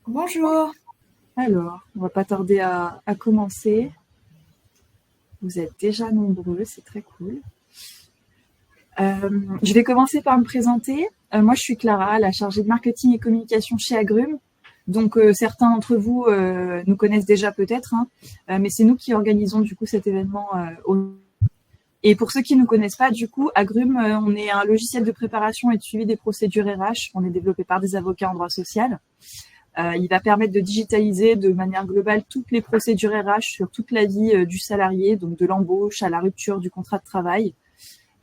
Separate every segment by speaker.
Speaker 1: Bonjour.
Speaker 2: Alors, on va pas tarder à commencer. Vous êtes déjà nombreux, c'est très cool. Je vais commencer par me présenter. Moi, je suis Clara, la chargée de marketing et communication chez Agrum. Donc, certains d'entre vous nous connaissent déjà peut-être, hein, mais c'est nous qui organisons du coup cet événement. Et pour ceux qui ne nous connaissent pas, du coup, Agrum, on est un logiciel de préparation et de suivi des procédures RH. On est développé par des avocats en droit social. Il va permettre de digitaliser de manière globale toutes les procédures RH sur toute la vie du salarié, donc de l'embauche à la rupture du contrat de travail,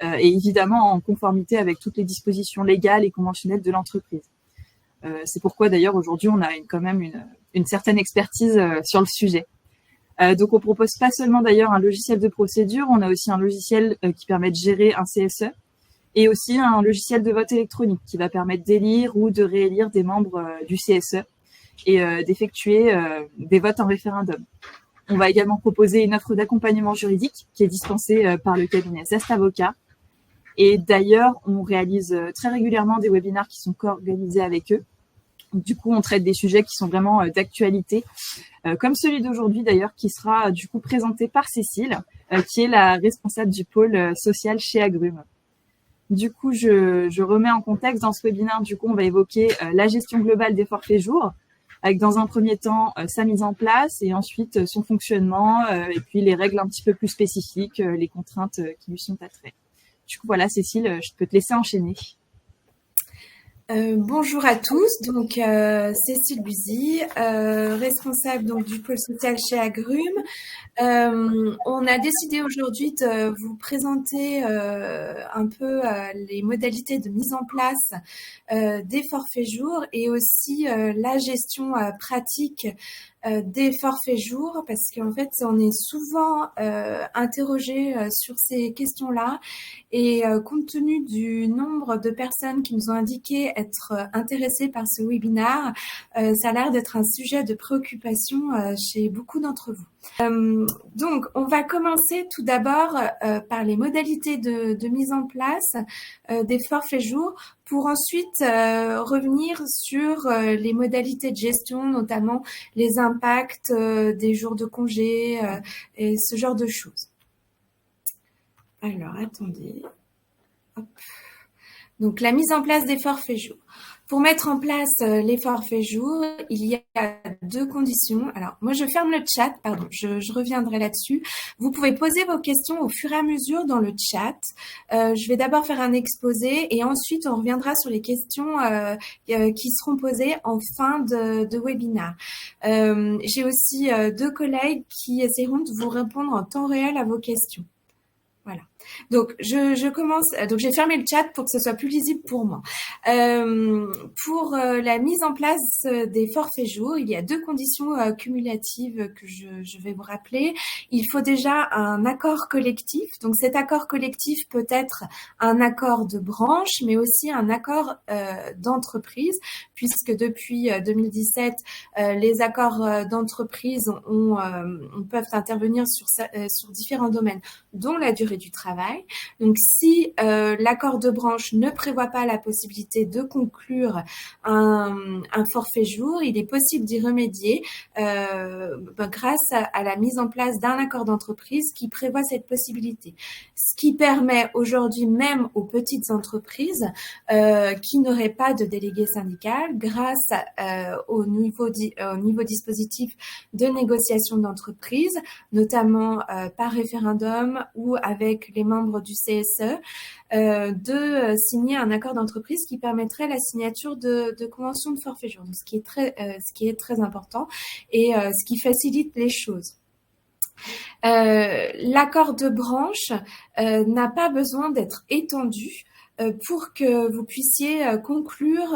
Speaker 2: et évidemment en conformité avec toutes les dispositions légales et conventionnelles de l'entreprise. C'est pourquoi d'ailleurs aujourd'hui on a quand même une certaine expertise sur le sujet. Donc on propose pas seulement d'ailleurs un logiciel de procédure, on a aussi un logiciel qui permet de gérer un CSE et aussi un logiciel de vote électronique qui va permettre d'élire ou de réélire des membres du CSE et d'effectuer des votes en référendum. On va également proposer une offre d'accompagnement juridique qui est dispensée par le cabinet Zest Avocat. Et d'ailleurs, on réalise très régulièrement des webinaires qui sont co-organisés avec eux. Du coup, on traite des sujets qui sont vraiment d'actualité, comme celui d'aujourd'hui d'ailleurs, qui sera du coup présenté par Cécile, qui est la responsable du pôle social chez Agrum. Du coup, je remets en contexte dans ce webinaire, du coup, on va évoquer la gestion globale des forfaits jours, avec dans un premier temps sa mise en place et ensuite son fonctionnement et puis les règles un petit peu plus spécifiques, les contraintes qui lui sont attraites. Du coup, voilà, Cécile, je peux te laisser enchaîner.
Speaker 1: Bonjour à tous, donc Cécile Buzy, responsable donc du pôle social chez Agrum. On a décidé aujourd'hui de vous présenter un peu les modalités de mise en place des forfaits jours et aussi la gestion pratique des forfaits jours, parce qu'en fait on est souvent interrogé sur ces questions-là et compte tenu du nombre de personnes qui nous ont indiqué être intéressées par ce webinaire, ça a l'air d'être un sujet de préoccupation chez beaucoup d'entre vous. Donc, on va commencer tout d'abord par les modalités de mise en place des forfaits jours pour ensuite revenir sur les modalités de gestion, notamment les impacts des jours de congé et ce genre de choses. Alors, attendez. Hop. Donc, la mise en place des forfaits jours. Pour mettre en place les forfaits jours, il y a deux conditions. Alors, moi, je ferme le chat, pardon, je reviendrai là-dessus. Vous pouvez poser vos questions au fur et à mesure dans le chat. Je vais d'abord faire un exposé et ensuite, on reviendra sur les questions qui seront posées en fin de webinaire. J'ai aussi deux collègues qui essaieront de vous répondre en temps réel à vos questions. Voilà. Donc, je commence. Donc, j'ai fermé le chat pour que ce soit plus lisible pour moi. Pour la mise en place des forfaits jours, il y a deux conditions cumulatives que je vais vous rappeler. Il faut déjà un accord collectif. Donc, cet accord collectif peut être un accord de branche, mais aussi un accord d'entreprise, puisque depuis 2017, les accords d'entreprise peuvent intervenir sur différents domaines, dont la durée du travail. Donc, si l'accord de branche ne prévoit pas la possibilité de conclure un forfait jour, il est possible d'y remédier grâce à la mise en place d'un accord d'entreprise qui prévoit cette possibilité. Ce qui permet aujourd'hui même aux petites entreprises qui n'auraient pas de délégué syndical, grâce au nouveau dispositif de négociation d'entreprise, notamment par référendum ou avec les membres du CSE, de signer un accord d'entreprise qui permettrait la signature de conventions de forfait jour, ce qui est très important et ce qui facilite les choses. L'accord de branche n'a pas besoin d'être étendu pour que vous puissiez conclure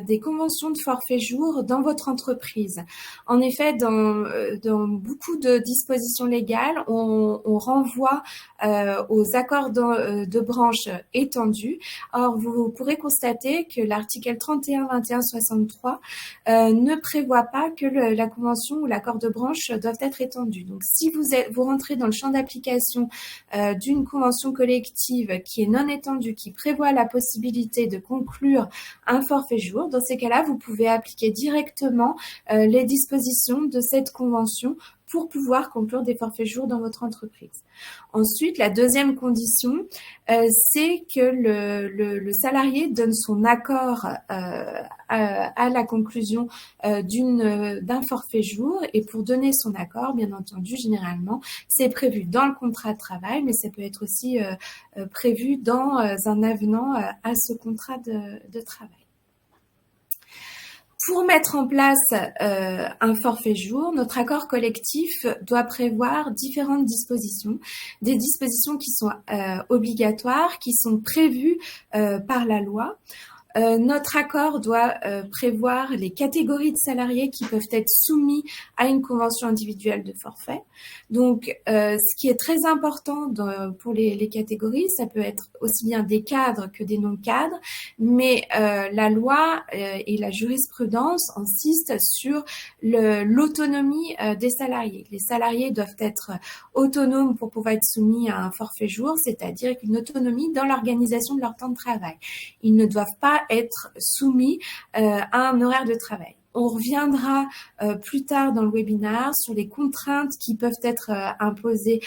Speaker 1: des conventions de forfait jour dans votre entreprise. En effet, dans beaucoup de dispositions légales, on renvoie aux accords de branche étendus. Or, vous pourrez constater que l'article 31, 21, 63 ne prévoit pas que la convention ou l'accord de branche doivent être étendus. Donc, si vous rentrez dans le champ d'application d'une convention collective qui est non étendue, qui prévoit prévoit la possibilité de conclure un forfait jour. Dans ces cas-là, vous pouvez appliquer directement les dispositions de cette convention pour pouvoir conclure des forfaits jours dans votre entreprise. Ensuite, la deuxième condition, c'est que le salarié donne son accord à la conclusion d'un forfait jour. Et pour donner son accord, bien entendu, généralement, c'est prévu dans le contrat de travail, mais ça peut être aussi prévu dans un avenant à ce contrat de travail. Pour mettre en place un forfait jour, notre accord collectif doit prévoir différentes dispositions, des dispositions qui sont obligatoires, qui sont prévues par la loi. Notre accord doit prévoir les catégories de salariés qui peuvent être soumis à une convention individuelle de forfait. Donc, ce qui est très important pour les catégories, ça peut être aussi bien des cadres que des non-cadres, mais la loi et la jurisprudence insistent sur l'autonomie des salariés. Les salariés doivent être autonomes pour pouvoir être soumis à un forfait jour, c'est-à-dire une autonomie dans l'organisation de leur temps de travail. Ils ne doivent pas être soumis à un horaire de travail. On reviendra plus tard dans le webinaire sur les contraintes qui peuvent être imposées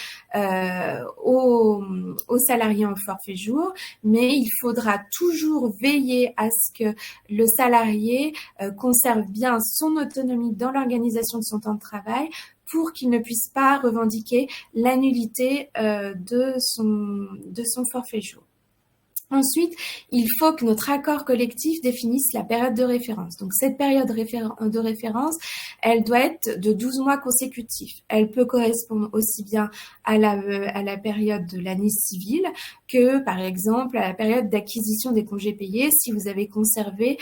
Speaker 1: aux salariés en forfait jour, mais il faudra toujours veiller à ce que le salarié conserve bien son autonomie dans l'organisation de son temps de travail pour qu'il ne puisse pas revendiquer l'annulité de son forfait jour. Ensuite, il faut que notre accord collectif définisse la période de référence. Donc, cette période de référence, elle doit être de 12 mois consécutifs. Elle peut correspondre aussi bien à la période de l'année civile que, par exemple, à la période d'acquisition des congés payés si vous avez conservé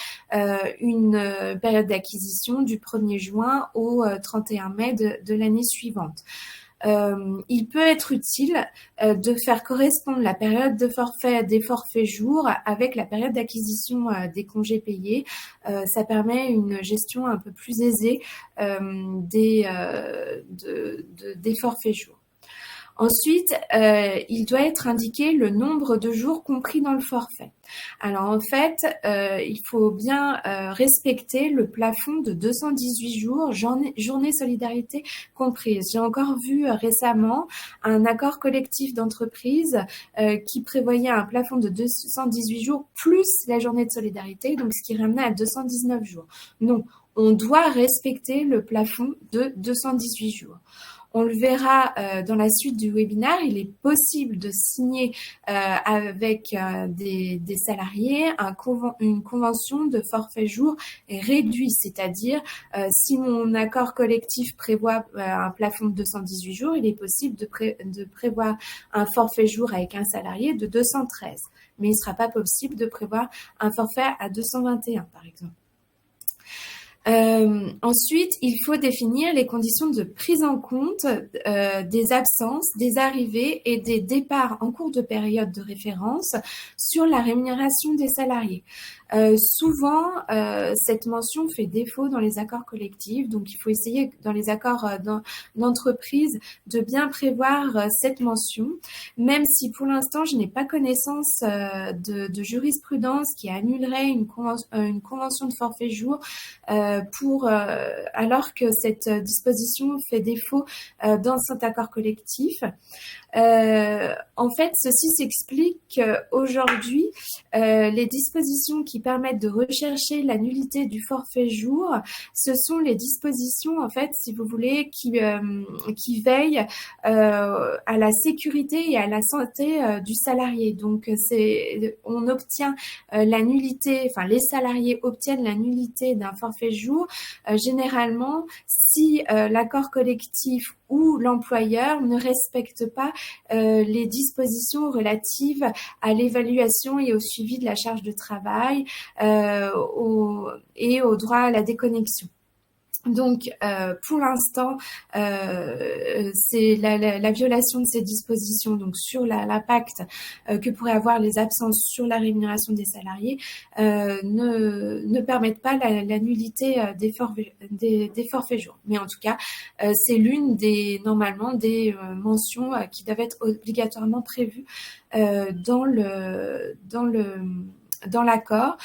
Speaker 1: une période d'acquisition du 1er juin au 31 mai de l'année suivante. Il peut être utile de faire correspondre la période de forfait des forfaits jours avec la période d'acquisition des congés payés. Ça permet une gestion un peu plus aisée des forfaits jours. Ensuite, il doit être indiqué le nombre de jours compris dans le forfait. Alors en fait, il faut bien respecter le plafond de 218 jours, journée solidarité comprise. J'ai encore vu récemment un accord collectif d'entreprise qui prévoyait un plafond de 218 jours plus la journée de solidarité, donc ce qui ramenait à 219 jours. Non, on doit respecter le plafond de 218 jours. On le verra dans la suite du webinaire, il est possible de signer avec des salariés une convention de forfait jour réduit, c'est-à-dire si mon accord collectif prévoit un plafond de 218 jours, il est possible de prévoir un forfait jour avec un salarié de 213, mais il ne sera pas possible de prévoir un forfait à 221 par exemple. Ensuite, il faut définir les conditions de prise en compte des absences, des arrivées et des départs en cours de période de référence sur la rémunération des salariés. Souvent, cette mention fait défaut dans les accords collectifs, donc il faut essayer dans les accords d'entreprise de bien prévoir cette mention, même si pour l'instant je n'ai pas connaissance de jurisprudence qui annulerait une convention de forfait jour alors que cette disposition fait défaut dans cet accord collectif. En fait, ceci s'explique qu'aujourd'hui, les dispositions qui permettent de rechercher la nullité du forfait jour, ce sont les dispositions, en fait, si vous voulez, qui veillent à la sécurité et à la santé du salarié. Donc, on obtient la nullité, enfin, les salariés obtiennent la nullité d'un forfait jour, généralement, si l'accord collectif ou l'employeur ne respecte pas les dispositions relatives à l'évaluation et au suivi de la charge de travail et au droit à la déconnexion. Donc, pour l'instant, c'est la violation de ces dispositions, donc sur l'impact que pourraient avoir les absences sur la rémunération des salariés, ne permettent pas la nullité des forfaits jours. Mais en tout cas, c'est l'une normalement des mentions qui doivent être obligatoirement prévues dans l'accord.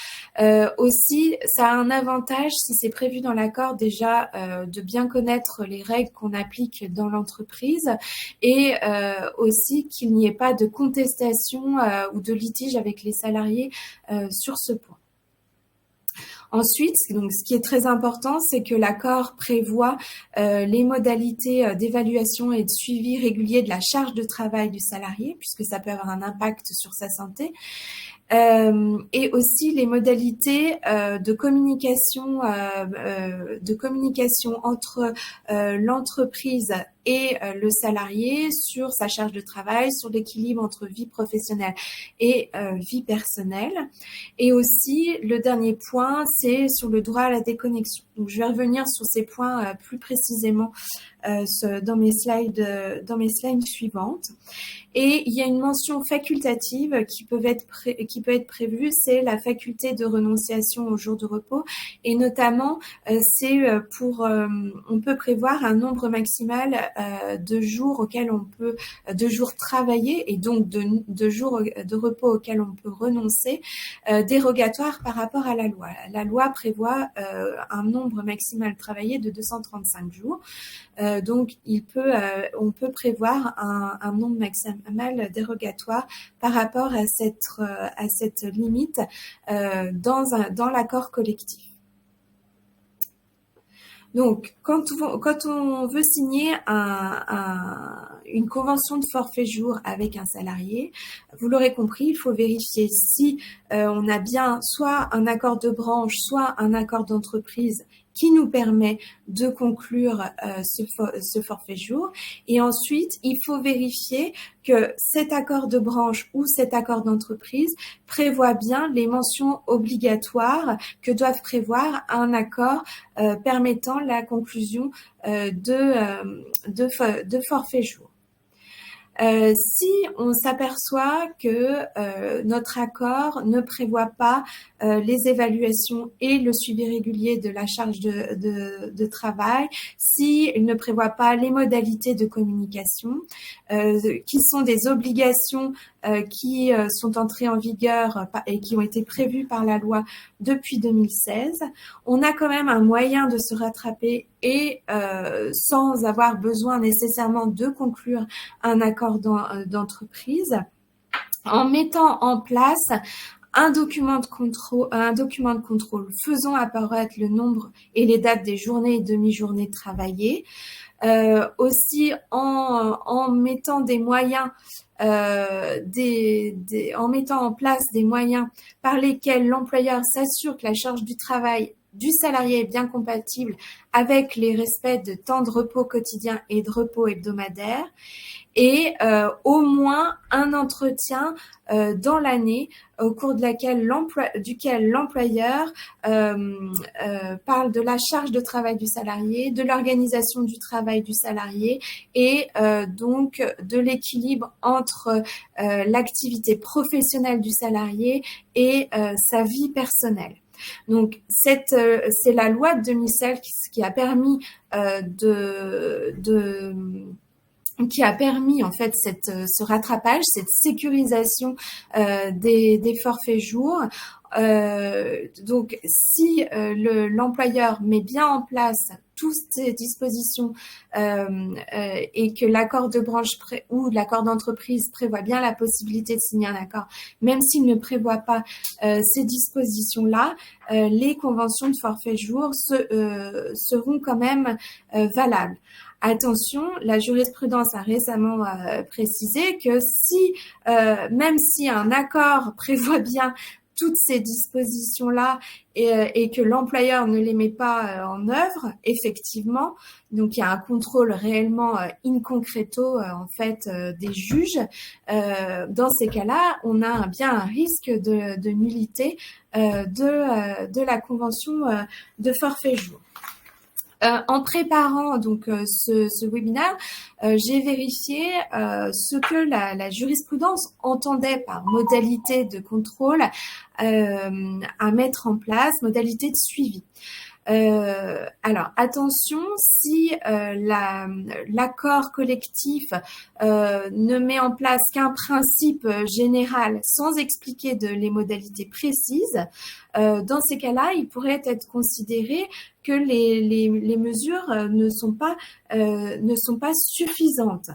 Speaker 1: Aussi, ça a un avantage, si c'est prévu dans l'accord, déjà de bien connaître les règles qu'on applique dans l'entreprise, et aussi qu'il n'y ait pas de contestation ou de litige avec les salariés sur ce point. Ensuite, donc, ce qui est très important, c'est que l'accord prévoit les modalités d'évaluation et de suivi régulier de la charge de travail du salarié, puisque ça peut avoir un impact sur sa santé. Et aussi les modalités de communication entre l'entreprise et le salarié sur sa charge de travail, sur l'équilibre entre vie professionnelle et vie personnelle. Et aussi, le dernier point, c'est sur le droit à la déconnexion. Donc, je vais revenir sur ces points plus précisément dans mes slides suivantes. Et il y a une mention facultative qui peut être prévue, c'est la faculté de renonciation au jour de repos, et notamment on peut prévoir un nombre maximal de jours de jours travaillés, et donc de jours de repos auxquels on peut renoncer, dérogatoire par rapport à la loi. La loi prévoit un nombre maximal travaillé de 235 jours. Donc, on peut prévoir un nombre maximal dérogatoire par rapport à cette limite dans l'accord collectif. Donc, quand on veut signer une convention de forfait jour avec un salarié, vous l'aurez compris, il faut vérifier si on a bien soit un accord de branche, soit un accord d'entreprise qui nous permet de conclure ce forfait jour. Et ensuite, il faut vérifier que cet accord de branche ou cet accord d'entreprise prévoit bien les mentions obligatoires que doivent prévoir un accord permettant la conclusion de forfait jour. Si on s'aperçoit que notre accord ne prévoit pas les évaluations et le suivi régulier de la charge de travail, s'il ne prévoit pas les modalités de communication, qui sont des obligations qui sont entrées en vigueur et qui ont été prévues par la loi depuis 2016, on a quand même un moyen de se rattraper et sans avoir besoin nécessairement de conclure un accord d'entreprise, en mettant en place un document de contrôle faisant apparaître le nombre et les dates des journées et demi-journées travaillées, aussi en mettant des moyens, en mettant en place des moyens par lesquels l'employeur s'assure que la charge du travail du salarié est bien compatible avec les respects de temps de repos quotidien et de repos hebdomadaire, et au moins un entretien dans l'année au cours duquel l'employeur parle de la charge de travail du salarié, de l'organisation du travail du salarié, et donc de l'équilibre entre l'activité professionnelle du salarié et sa vie personnelle. Donc, c'est la loi de 2016 qui a permis qui a permis en fait ce rattrapage, cette sécurisation des forfaits jours. Donc, si l'employeur met bien en place toutes ces dispositions et que l'accord de branche ou l'accord d'entreprise prévoit bien la possibilité de signer un accord, même s'il ne prévoit pas ces dispositions-là, les conventions de forfait jour seront quand même valables. Attention, la jurisprudence a récemment précisé que même si un accord prévoit bien toutes ces dispositions-là et que l'employeur ne les met pas en œuvre, effectivement, donc il y a un contrôle réellement in concreto en fait des juges. Dans ces cas-là, on a bien un risque de nullité de la convention de forfait jour. En préparant donc ce webinaire, j'ai vérifié ce que la jurisprudence entendait par modalité de contrôle à mettre en place, modalité de suivi. Alors attention, si l'accord collectif ne met en place qu'un principe général sans expliquer les modalités précises, dans ces cas-là, il pourrait être considéré que les mesures ne sont pas suffisantes.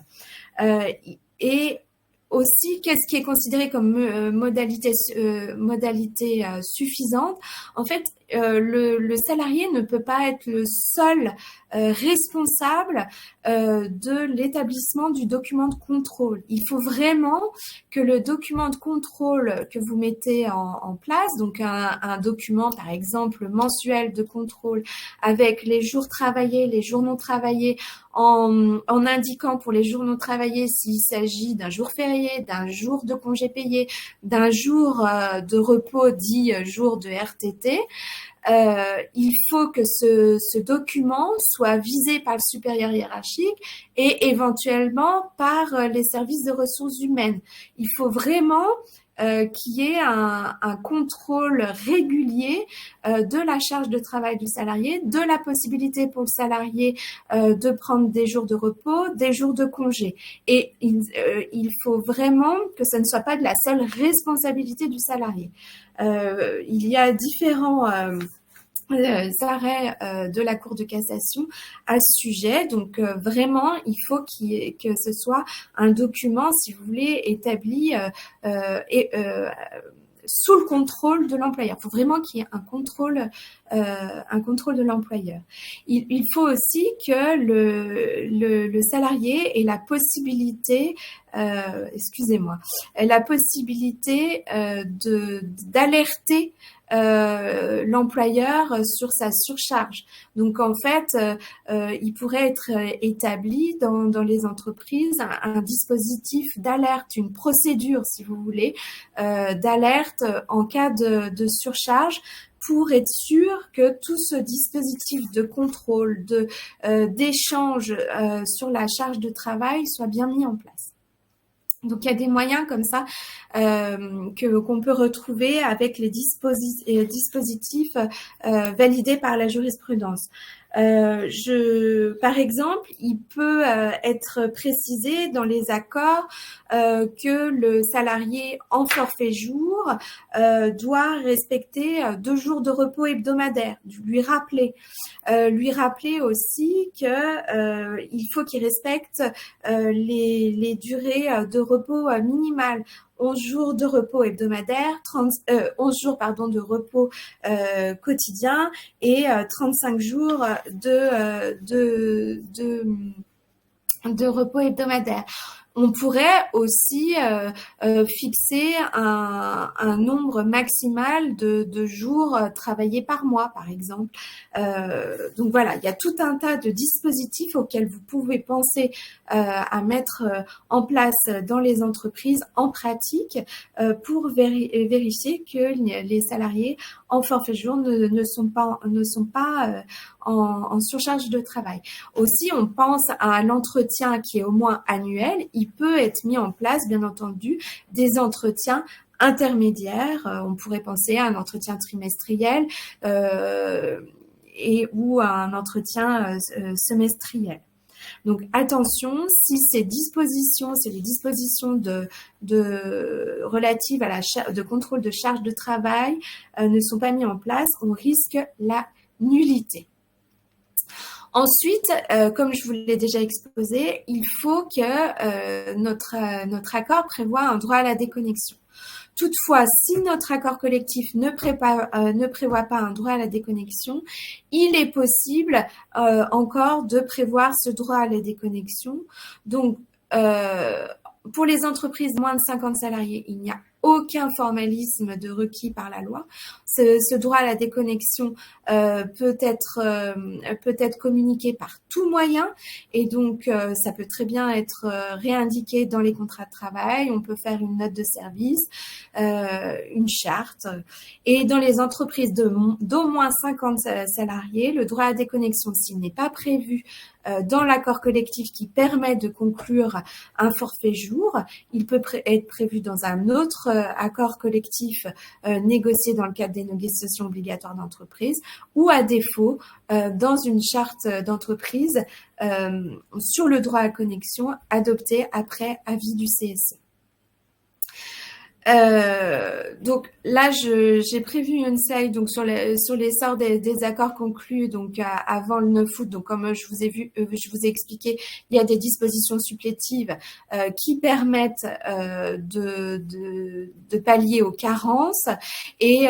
Speaker 1: Et aussi, qu'est-ce qui est considéré comme modalité suffisante? En fait, le salarié ne peut pas être le seul responsable de l'établissement du document de contrôle. Il faut vraiment que le document de contrôle que vous mettez en place, donc un document par exemple mensuel de contrôle avec les jours travaillés, les jours non travaillés, en indiquant pour les jours non travaillés s'il s'agit d'un jour férié, d'un jour de congé payé, d'un jour de repos dit jour de RTT. Il faut que ce document soit visé par le supérieur hiérarchique et éventuellement par les services de ressources humaines. Il faut vraiment qu'il y ait un contrôle régulier de la charge de travail du salarié, de la possibilité pour le salarié de prendre des jours de repos, des jours de congé. Et il faut vraiment que ce ne soit pas de la seule responsabilité du salarié. Il y a différents arrêts de la Cour de cassation à ce sujet. Donc vraiment, il faut que ce soit un document, si vous voulez, établi sous le contrôle de l'employeur. Il faut vraiment qu'il y ait un contrôle de l'employeur. Il faut aussi que le salarié ait la possibilité, la possibilité d'alerter l'employeur sur sa surcharge. Donc en fait, il pourrait être établi dans les entreprises un dispositif d'alerte, une procédure, si vous voulez, d'alerte en cas de surcharge, pour être sûr que tout ce dispositif de contrôle, d'échange sur la charge de travail soit bien mis en place. Donc, il y a des moyens comme ça qu'on peut retrouver avec les dispositifs validés par la jurisprudence. Par exemple, il peut être précisé dans les accords que le salarié en forfait jour doit respecter 2 jours de repos hebdomadaires, lui rappeler aussi que il faut qu'il respecte les durées de repos minimales. 11 jours de repos hebdomadaire, 11 jours de repos quotidien et 35 jours de repos hebdomadaire. On pourrait aussi fixer un nombre maximal de jours travaillés par mois, par exemple. Donc voilà, il y a tout un tas de dispositifs auxquels vous pouvez penser à mettre en place dans les entreprises en pratique pour vérifier que les salariés en forfait jour ne sont pas en surcharge de travail. Aussi, on pense à l'entretien qui est au moins annuel. Il peut être mis en place, bien entendu, des entretiens intermédiaires. On pourrait penser à un entretien trimestriel ou à un entretien semestriel. Donc attention, si ces dispositions, les dispositions relatives à de contrôle de charge de travail ne sont pas mises en place, on risque la nullité. Ensuite, comme je vous l'ai déjà exposé, il faut que notre accord prévoie un droit à la déconnexion. Toutefois, si notre accord collectif ne prévoit pas un droit à la déconnexion, il est possible encore de prévoir ce droit à la déconnexion. Donc, pour les entreprises de moins de 50 salariés, il n'y a aucun formalisme de requis par la loi. Ce droit à la déconnexion peut être communiqué par tout moyen, et donc ça peut très bien être réindiqué dans les contrats de travail. On peut faire une note de service, une charte. Et dans les entreprises d'au moins 50 salariés, le droit à la déconnexion, s'il n'est pas prévu dans l'accord collectif qui permet de conclure un forfait jour, il peut être prévu dans un autre accord collectif négocié dans le cadre des négociations obligatoires d'entreprise, ou à défaut dans une charte d'entreprise sur le droit à la connexion adoptée après avis du CSE. Donc là, j'ai prévu une slide donc sur l'essor des accords conclus donc avant le 9 août. Donc comme je vous ai expliqué, il y a des dispositions supplétives qui permettent de pallier aux carences. Et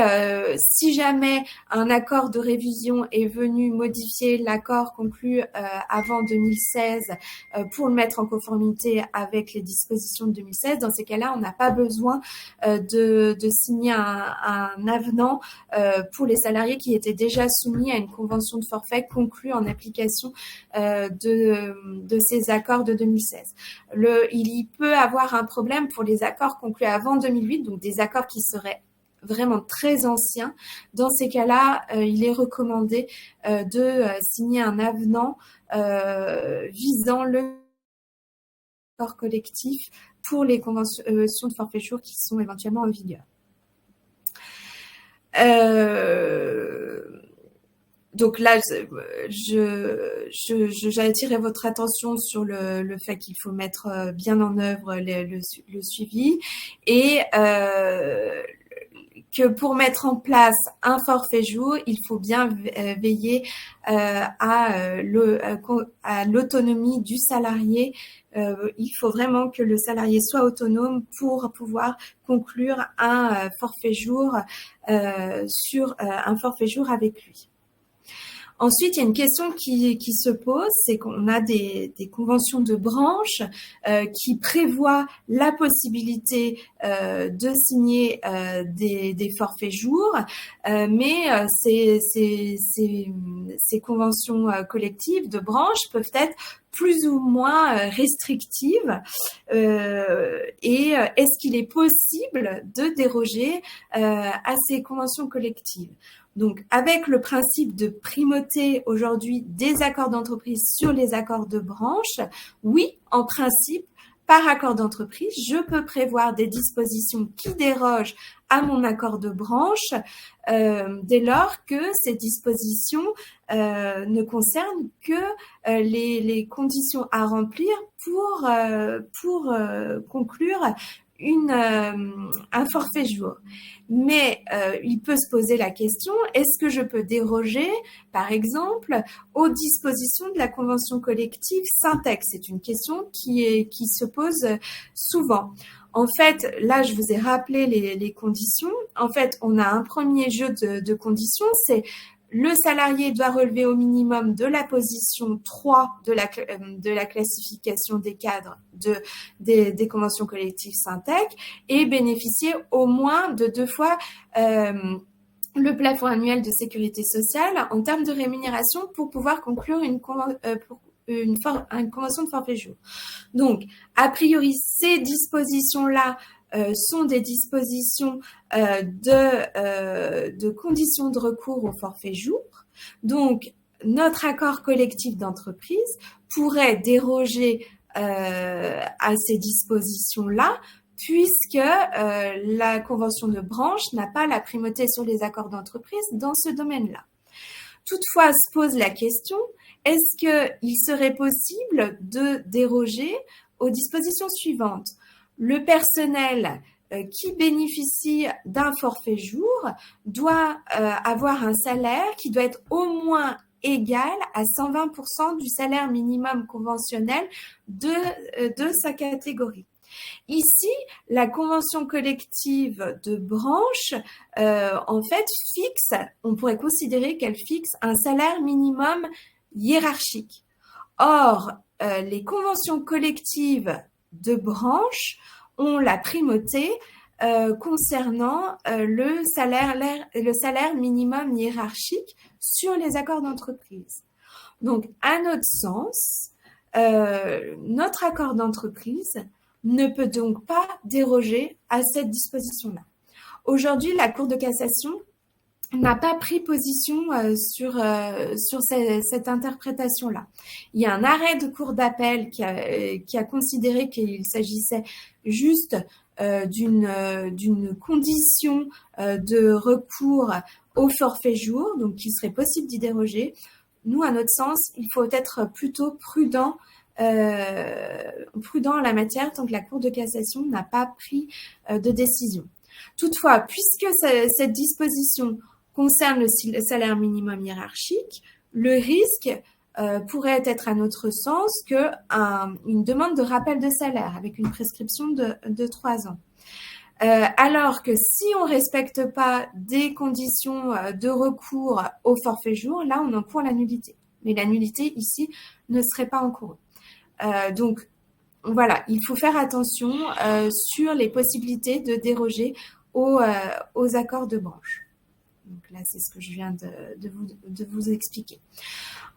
Speaker 1: si jamais un accord de révision est venu modifier l'accord conclu avant 2016 pour le mettre en conformité avec les dispositions de 2016, dans ces cas-là, on n'a pas besoin de signer un avenant pour les salariés qui étaient déjà soumis à une convention de forfait conclue en application de ces accords de 2016. Il y peut avoir un problème pour les accords conclus avant 2008, donc des accords qui seraient vraiment très anciens. Dans ces cas-là, il est recommandé de signer un avenant visant le accord collectif pour les conventions de forfait jour qui sont éventuellement en vigueur. Donc là, j'attirais votre attention sur le fait qu'il faut mettre bien en œuvre le suivi, et que pour mettre en place un forfait jour, il faut bien veiller à l'autonomie du salarié. Il faut vraiment que le salarié soit autonome pour pouvoir conclure un forfait jour sur un forfait jour avec lui. Ensuite, il y a une question qui se pose, c'est qu'on a des conventions de branche qui prévoient la possibilité de signer des forfaits jours, mais ces conventions collectives de branche peuvent être plus ou moins restrictives, et est-ce qu'il est possible de déroger à ces conventions collectives? Donc, avec le principe de primauté aujourd'hui des accords d'entreprise sur les accords de branche, oui, en principe, par accord d'entreprise, je peux prévoir des dispositions qui dérogent à mon accord de branche dès lors que ces dispositions ne concernent que les conditions à remplir pour conclure un forfait jour. Mais il peut se poser la question, est-ce que je peux déroger, par exemple, aux dispositions de la convention collective Syntec? C'est une question qui se pose souvent. En fait, là, je vous ai rappelé les conditions. En fait, on a un premier jeu de conditions, c'est le salarié doit relever au minimum de la position 3 de la classification des cadres des conventions collectives Syntec et bénéficier au moins de 2 fois le plafond annuel de sécurité sociale en termes de rémunération pour pouvoir conclure une convention de forfait jour. Donc, a priori, ces dispositions-là sont des dispositions de conditions de recours au forfait jour. Donc, notre accord collectif d'entreprise pourrait déroger à ces dispositions-là, puisque la convention de branche n'a pas la primauté sur les accords d'entreprise dans ce domaine-là. Toutefois, se pose la question, est-ce qu'il serait possible de déroger aux dispositions suivantes? Le personnel qui bénéficie d'un forfait jour doit avoir un salaire qui doit être au moins égal à 120% du salaire minimum conventionnel de sa catégorie. Ici, la convention collective de branche, en fait, on pourrait considérer qu'elle fixe un salaire minimum hiérarchique. Or, les conventions collectives de branche ont la primauté concernant le salaire minimum hiérarchique sur les accords d'entreprise. Donc, à notre sens, notre accord d'entreprise ne peut donc pas déroger à cette disposition-là. Aujourd'hui, la Cour de cassation n'a pas pris position sur cette interprétation-là. Il y a un arrêt de cour d'appel qui a considéré qu'il s'agissait juste d'une condition de recours au forfait jour, donc qu'il serait possible d'y déroger. Nous, à notre sens, il faut être plutôt prudent en la matière tant que la Cour de cassation n'a pas pris de décision. Toutefois, puisque cette disposition concerne le salaire minimum hiérarchique, le risque pourrait être à notre sens une demande de rappel de salaire avec une prescription de 3 ans. Alors que si on respecte pas des conditions de recours au forfait jour, là on encourt la nullité. Mais la nullité ici ne serait pas encourue. Donc voilà, il faut faire attention sur les possibilités de déroger aux accords de branche. Donc là, c'est ce que je viens de vous expliquer.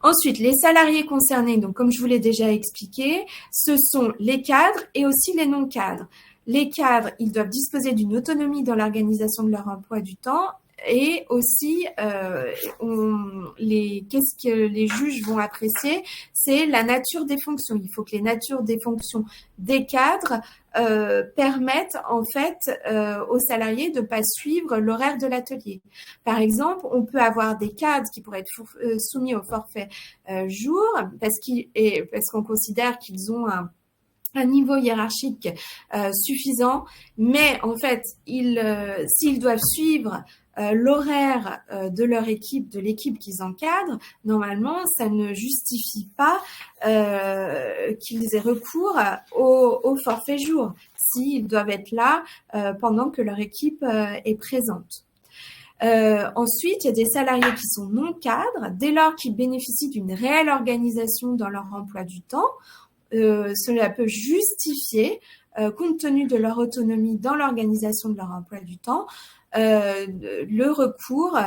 Speaker 1: Ensuite, les salariés concernés, donc comme je vous l'ai déjà expliqué, ce sont les cadres et aussi les non-cadres. Les cadres, ils doivent disposer d'une autonomie dans l'organisation de leur emploi du temps et aussi, qu'est-ce que les juges vont apprécier, c'est la nature des fonctions. Il faut que les natures des fonctions des cadres permettent en fait aux salariés de ne pas suivre l'horaire de l'atelier. Par exemple, on peut avoir des cadres qui pourraient être soumis au forfait jour parce qu'on considère qu'ils ont un niveau hiérarchique suffisant, mais en fait, s'ils doivent suivre l'horaire de leur équipe, de l'équipe qu'ils encadrent, normalement, ça ne justifie pas qu'ils aient recours au forfait jour, s'ils doivent être là pendant que leur équipe est présente. Ensuite, il y a des salariés qui sont non cadres, dès lors qu'ils bénéficient d'une réelle organisation dans leur emploi du temps. Cela peut justifier, compte tenu de leur autonomie dans l'organisation de leur emploi du temps, le recours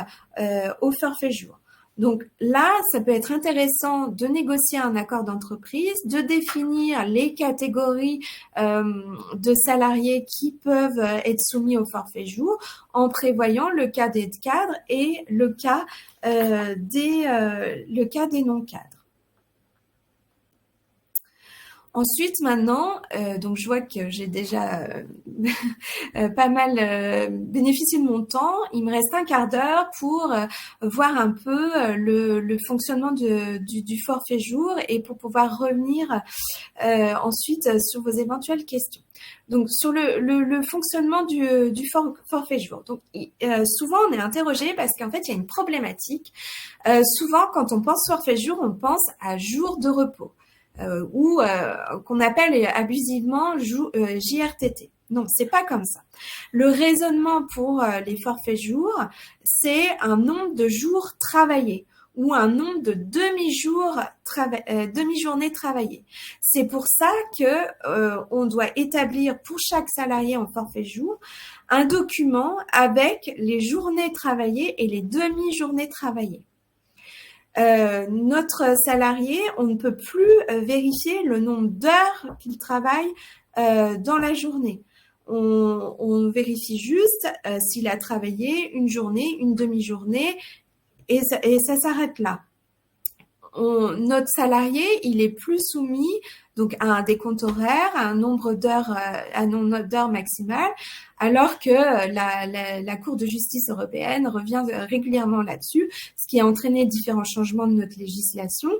Speaker 1: au forfait jour. Donc là, ça peut être intéressant de négocier un accord d'entreprise, de définir les catégories de salariés qui peuvent être soumis au forfait jour en prévoyant le cas des cadres et le cas des non-cadres. Ensuite, maintenant, donc je vois que j'ai déjà pas mal bénéficié de mon temps. Il me reste un quart d'heure pour voir un peu le fonctionnement du forfait jour et pour pouvoir revenir ensuite sur vos éventuelles questions. Donc, sur le fonctionnement du forfait jour. Donc, souvent, on est interrogé parce qu'en fait, il y a une problématique. Souvent, quand on pense forfait jour, on pense à jour de repos. Ou qu'on appelle abusivement JRTT. Non, c'est pas comme ça. Le raisonnement pour les forfaits jours, c'est un nombre de jours travaillés ou un nombre de demi-journées travaillées. C'est pour ça que on doit établir pour chaque salarié en forfait jour un document avec les journées travaillées et les demi-journées travaillées. Notre salarié, on ne peut plus vérifier le nombre d'heures qu'il travaille dans la journée. On vérifie juste s'il a travaillé une journée, une demi-journée, et ça s'arrête là. Notre salarié, il est plus soumis donc à un décompte horaire, à un nombre d'heures maximales, alors que la Cour de justice européenne revient régulièrement là-dessus, ce qui a entraîné différents changements de notre législation.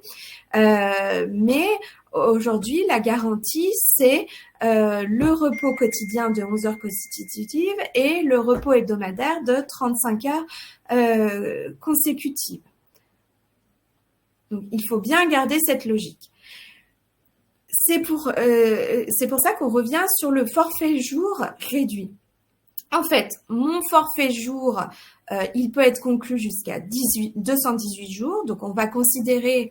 Speaker 1: Mais aujourd'hui, la garantie, c'est le repos quotidien de 11 heures consécutives et le repos hebdomadaire de 35 heures consécutives. Donc, il faut bien garder cette logique. C'est pour ça qu'on revient sur le forfait jour réduit. En fait, mon forfait jour, il peut être conclu jusqu'à 218 jours. Donc, on va considérer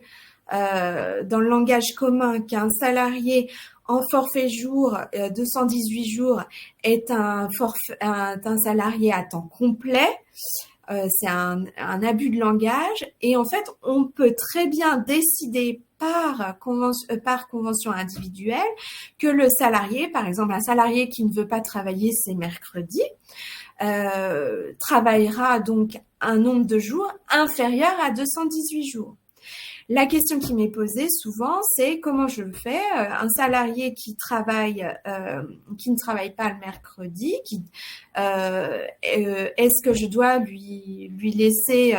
Speaker 1: dans le langage commun qu'un salarié en forfait jour, 218 jours est un salarié à temps complet. C'est un abus de langage et en fait, on peut très bien décider par convention individuelle que le salarié, par exemple, un salarié qui ne veut pas travailler ses mercredis, travaillera donc un nombre de jours inférieur à 218 jours. La question qui m'est posée souvent, c'est comment je le fais. Un salarié qui ne travaille pas le mercredi, est-ce que je dois lui laisser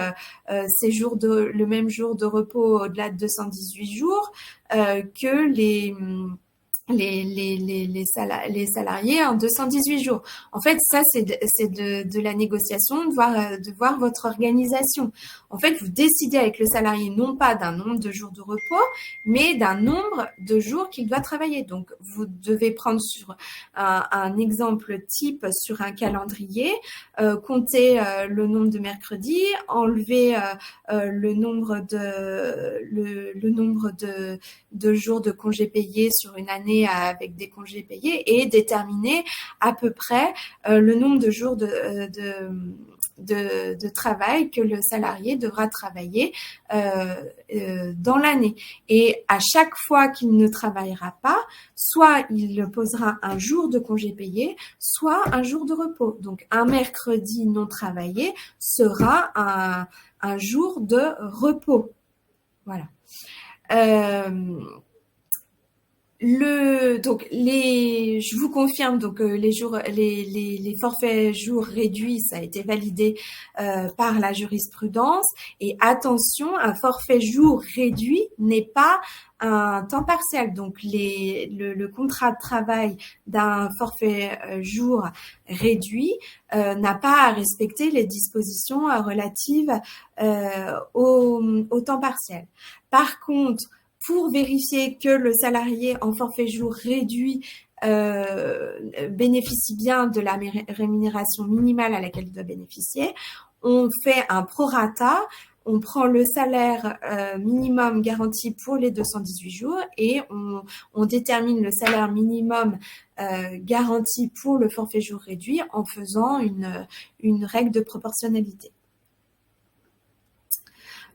Speaker 1: le même jour de repos au-delà de 218 jours que les salariés en 218 jours. En fait, ça, c'est de la négociation, de voir votre organisation. En fait, vous décidez avec le salarié non pas d'un nombre de jours de repos, mais d'un nombre de jours qu'il doit travailler. Donc, vous devez prendre sur un exemple type sur un calendrier, compter le nombre de mercredis, enlever le nombre de jours de congés payés sur une année avec des congés payés et déterminer à peu près le nombre de jours de travail que le salarié devra travailler dans l'année. Et à chaque fois qu'il ne travaillera pas, soit il posera un jour de congé payé, soit un jour de repos. Donc un mercredi non travaillé sera un jour de repos. Voilà. Je vous confirme donc les forfaits jours réduits, ça a été validé par la jurisprudence. Et attention, un forfait jour réduit n'est pas un temps partiel. Donc le contrat de travail d'un forfait jour réduit n'a pas à respecter les dispositions relatives au temps partiel. Par contre, pour vérifier que le salarié en forfait jour réduit bénéficie bien de la rémunération minimale à laquelle il doit bénéficier, on fait un prorata, on prend le salaire minimum garanti pour les 218 jours et on détermine le salaire minimum garanti pour le forfait jour réduit en faisant une règle de proportionnalité.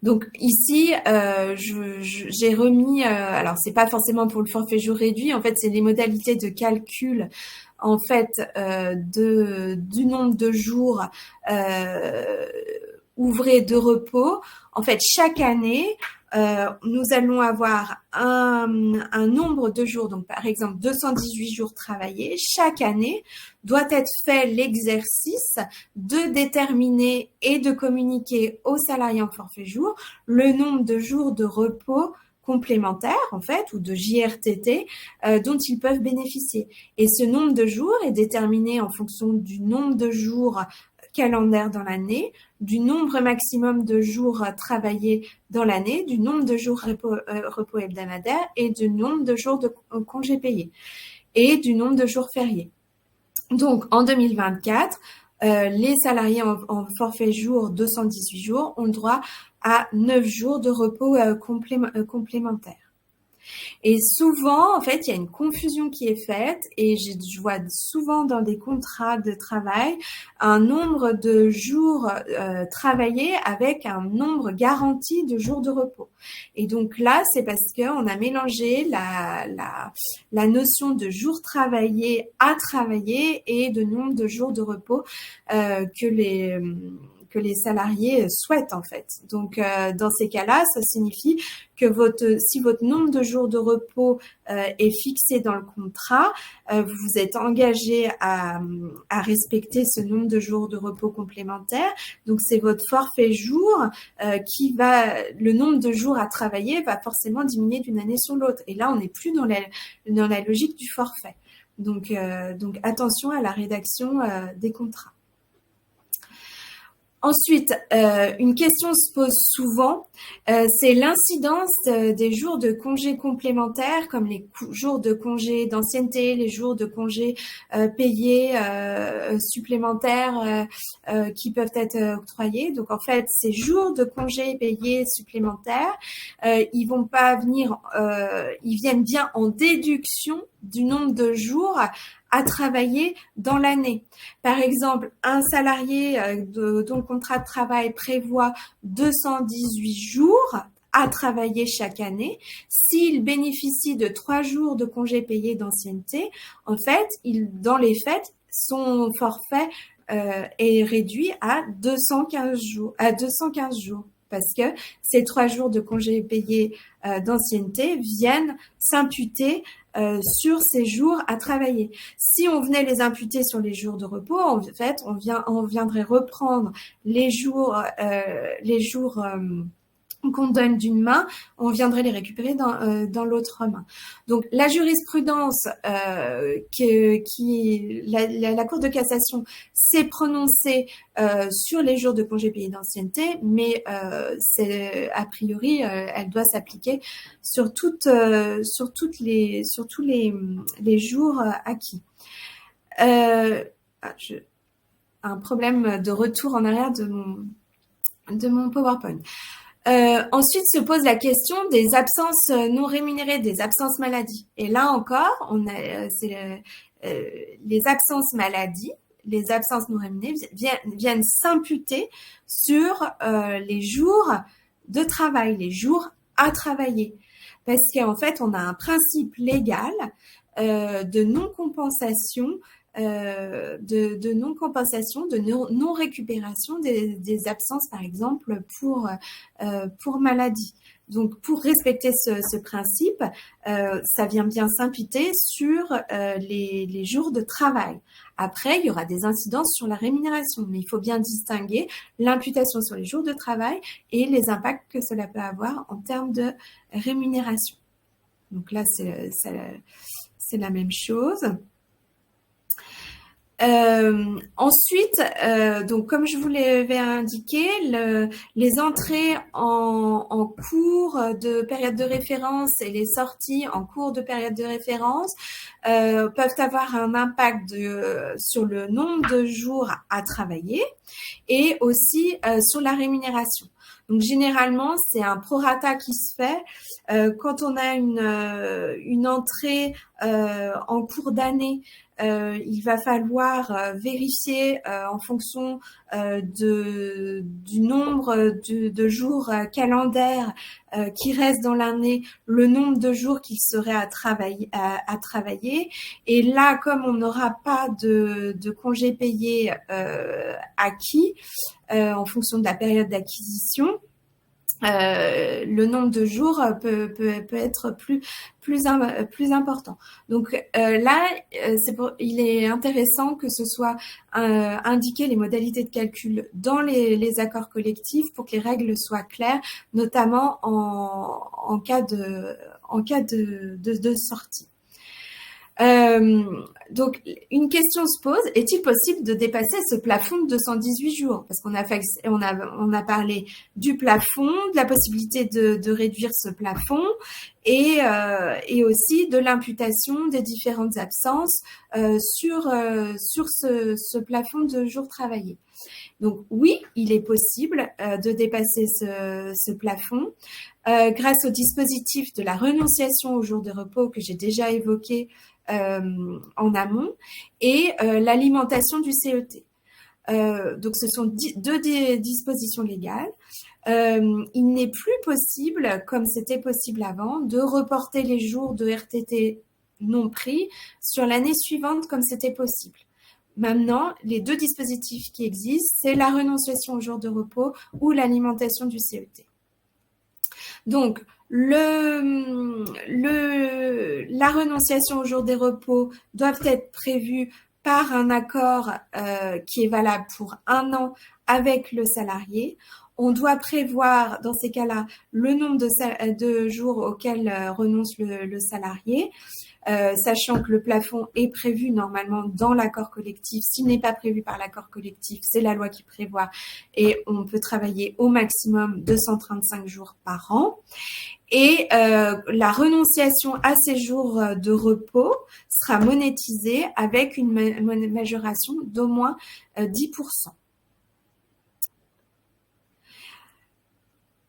Speaker 1: Donc ici, j'ai remis, alors c'est pas forcément pour le forfait jour réduit, en fait c'est les modalités de calcul en fait du nombre de jours ouvrés de repos. En fait, chaque année, nous allons avoir un nombre de jours, donc par exemple 218 jours travaillés. Chaque année doit être fait l'exercice de déterminer et de communiquer aux salariés en forfait jour le nombre de jours de repos complémentaires, en fait, ou de JRTT dont ils peuvent bénéficier. Et ce nombre de jours est déterminé en fonction du nombre de jours calendaire dans l'année, du nombre maximum de jours travaillés dans l'année, du nombre de jours repos hebdomadaire et du nombre de jours de congés payés et du nombre de jours fériés. Donc, en 2024, les salariés en forfait jour 218 jours ont le droit à 9 jours de repos complémentaires. Et souvent, en fait, il y a une confusion qui est faite et je vois souvent dans des contrats de travail un nombre de jours travaillés avec un nombre garanti de jours de repos. Et donc là, c'est parce qu'on a mélangé la notion de jours travaillés à travailler et de nombre de jours de repos que les salariés souhaitent en fait. Donc dans ces cas-là, ça signifie que si votre nombre de jours de repos est fixé dans le contrat, vous vous êtes engagé à respecter ce nombre de jours de repos complémentaires. Donc c'est votre forfait jour le nombre de jours à travailler va forcément diminuer d'une année sur l'autre. Et là, on n'est plus dans la logique du forfait. Donc attention à la rédaction des contrats. Ensuite, une question se pose souvent, c'est l'incidence des jours de congés complémentaires, comme les jours de congés d'ancienneté, les jours de congés payés supplémentaires qui peuvent être octroyés. Donc, en fait, ces jours de congés payés supplémentaires, ils viennent bien en déduction du nombre de jours à travailler dans l'année. Par exemple, un salarié dont le contrat de travail prévoit 218 jours à travailler chaque année, s'il bénéficie de 3 jours de congés payés d'ancienneté, en fait, dans les faits, son forfait est réduit à 215 jours, parce que ces 3 jours de congés payés d'ancienneté viennent s'imputer sur ces jours à travailler. Si on venait les imputer sur les jours de repos, en fait, on viendrait reprendre les jours qu'on donne d'une main, on viendrait les récupérer dans l'autre main. Donc la jurisprudence la Cour de cassation s'est prononcée sur les jours de congés payés d'ancienneté, mais a priori elle doit s'appliquer sur tous les jours acquis. J'ai un problème de retour en arrière de mon PowerPoint. Ensuite se pose la question des absences non rémunérées, des absences maladie. Et là encore, les absences maladie, les absences non rémunérées viennent s'imputer sur les jours de travail, les jours à travailler. Parce qu'en fait, on a un principe légal de non-compensation de non-compensation, de non-récupération des absences, par exemple, pour maladie. Donc, pour respecter ce principe, ça vient bien s'imputer sur les jours de travail. Après, il y aura des incidences sur la rémunération, mais il faut bien distinguer l'imputation sur les jours de travail et les impacts que cela peut avoir en termes de rémunération. Donc là, c'est la même chose. Ensuite, donc comme je vous l'avais indiqué, les entrées en cours de période de référence et les sorties en cours de période de référence peuvent avoir un impact sur le nombre de jours à travailler et aussi sur la rémunération. Donc généralement, c'est un prorata qui se fait quand on a une entrée en cours d'année. Il va falloir vérifier en fonction du nombre de jours calendaires qui restent dans l'année, le nombre de jours qu'il serait à travailler. Et là, comme on n'aura pas de congés payés acquis en fonction de la période d'acquisition, le nombre de jours peut être plus important. Donc là, il est intéressant que ce soit indiqué les modalités de calcul dans les accords collectifs pour que les règles soient claires, notamment en cas de sortie. Donc, une question se pose, est-il possible de dépasser ce plafond de 218 jours? Parce qu'on a parlé du plafond, de la possibilité de réduire ce plafond et aussi de l'imputation des différentes absences sur ce plafond de jours travaillés. Donc oui, il est possible de dépasser ce plafond grâce au dispositif de la renonciation aux jours de repos que j'ai déjà évoqué en amont et l'alimentation du CET. Donc ce sont deux dispositions légales. Il n'est plus possible, comme c'était possible avant, de reporter les jours de RTT non pris sur l'année suivante comme c'était possible. Maintenant, les deux dispositifs qui existent, c'est la renonciation aux jours de repos ou l'alimentation du CET. Donc, la renonciation aux jours des repos doivent être prévues par un accord qui est valable pour 1 an avec le salarié. On doit prévoir, dans ces cas-là, le nombre de jours auxquels renonce le salarié, sachant que le plafond est prévu normalement dans l'accord collectif. S'il n'est pas prévu par l'accord collectif, c'est la loi qui prévoit et on peut travailler au maximum 235 jours par an. Et la renonciation à ces jours de repos sera monétisée avec une majoration d'au moins 10%.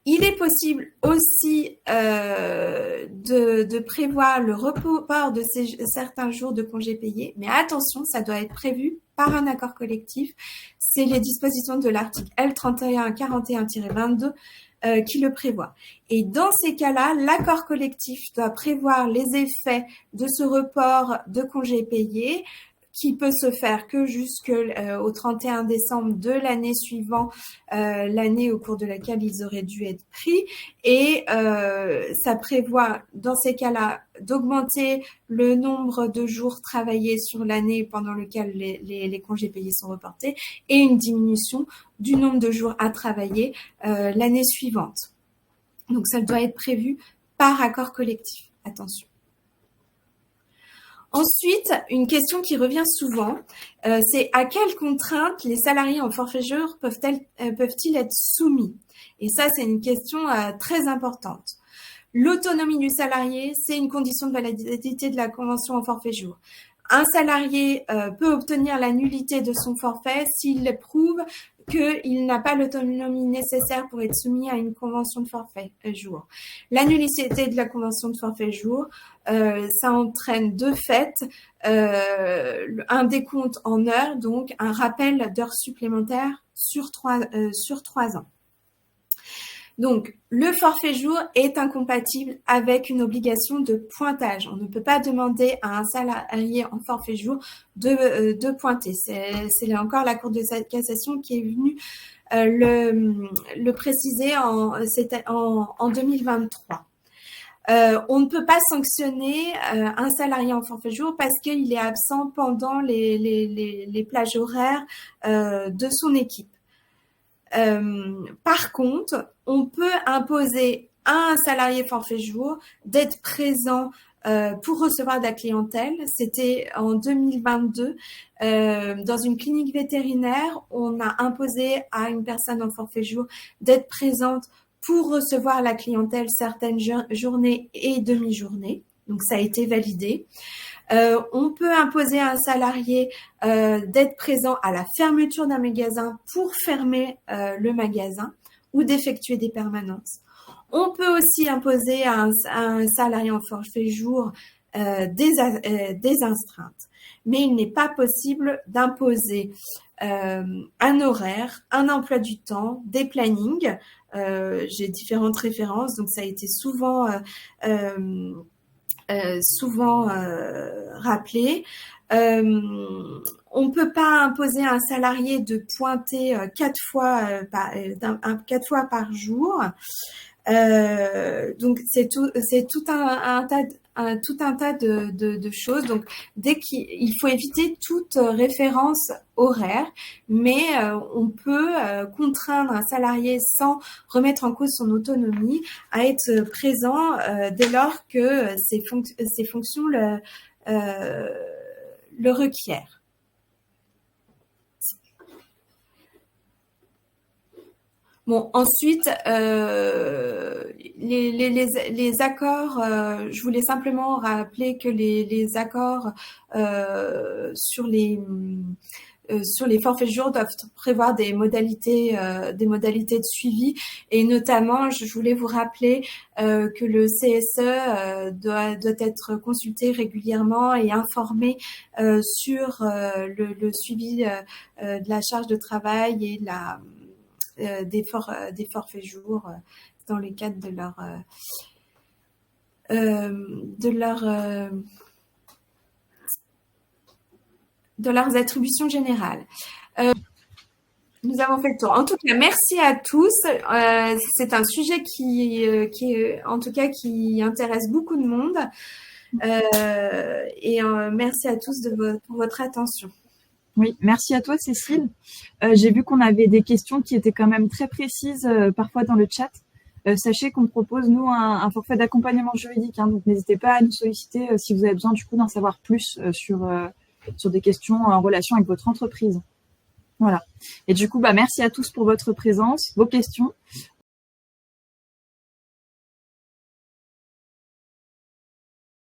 Speaker 1: Il est possible aussi de prévoir le report de certains jours de congés payés, mais attention, ça doit être prévu par un accord collectif. C'est les dispositions de l'article L3141-22 qui le prévoit. Et dans ces cas-là, l'accord collectif doit prévoir les effets de ce report de congés payés qui peut se faire que jusqu'au 31 décembre de l'année suivant, l'année au cours de laquelle ils auraient dû être pris. Et ça prévoit, dans ces cas-là, d'augmenter le nombre de jours travaillés sur l'année pendant lequel les congés payés sont reportés et une diminution du nombre de jours à travailler l'année suivante. Donc, ça doit être prévu par accord collectif. Attention. Ensuite, une question qui revient souvent, c'est à quelles contraintes les salariés en forfait jour peuvent-ils être soumis? Et ça, c'est une question très importante. L'autonomie du salarié, c'est une condition de validité de la convention en forfait jour. Un salarié peut obtenir la nullité de son forfait s'il prouve qu'il n'a pas l'autonomie nécessaire pour être soumis à une convention de forfait jour. La nullité de la convention de forfait jour, ça entraîne de fait un décompte en heures, donc un rappel d'heures supplémentaires sur 3 ans. Donc, le forfait jour est incompatible avec une obligation de pointage. On ne peut pas demander à un salarié en forfait jour de pointer. C'est là encore la Cour de cassation qui est venue le préciser en 2023. On ne peut pas sanctionner un salarié en forfait jour parce qu'il est absent pendant les plages horaires de son équipe. Par contre, on peut imposer à un salarié forfait jour d'être présent pour recevoir de la clientèle. C'était en 2022, dans une clinique vétérinaire, on a imposé à une personne en forfait jour d'être présente pour recevoir la clientèle certaines journées et demi-journées. Donc, ça a été validé. On peut imposer à un salarié d'être présent à la fermeture d'un magasin pour fermer le magasin ou d'effectuer des permanences. On peut aussi imposer à un salarié en forfait jour des astreintes. Mais il n'est pas possible d'imposer un horaire, un emploi du temps, des plannings. J'ai différentes références, donc ça a été souvent rappelé. On ne peut pas imposer à un salarié de pointer 4 fois par jour. Donc c'est tout un tas de choses. Donc dès qu'il faut éviter toute référence horaire, mais on peut contraindre un salarié sans remettre en cause son autonomie à être présent dès lors que ses fonctions le requièrent. Bon, ensuite, les accords, je voulais simplement rappeler que les accords sur les forfaits jour doivent prévoir des modalités de suivi, et notamment, je voulais vous rappeler que le CSE doit être consulté régulièrement et informé sur le suivi de la charge de travail et des forfaits jours dans le cadre de leurs attributions générales. Nous avons fait le tour. En tout cas, merci à tous. C'est un sujet qui intéresse beaucoup de monde. Et merci à tous pour votre attention.
Speaker 2: Oui, merci à toi, Cécile. J'ai vu qu'on avait des questions qui étaient quand même très précises parfois dans le chat. Sachez qu'on propose, nous, un forfait d'accompagnement juridique. Donc, n'hésitez pas à nous solliciter si vous avez besoin, du coup, d'en savoir plus sur des questions en relation avec votre entreprise. Voilà. Et du coup, merci à tous pour votre présence, vos questions.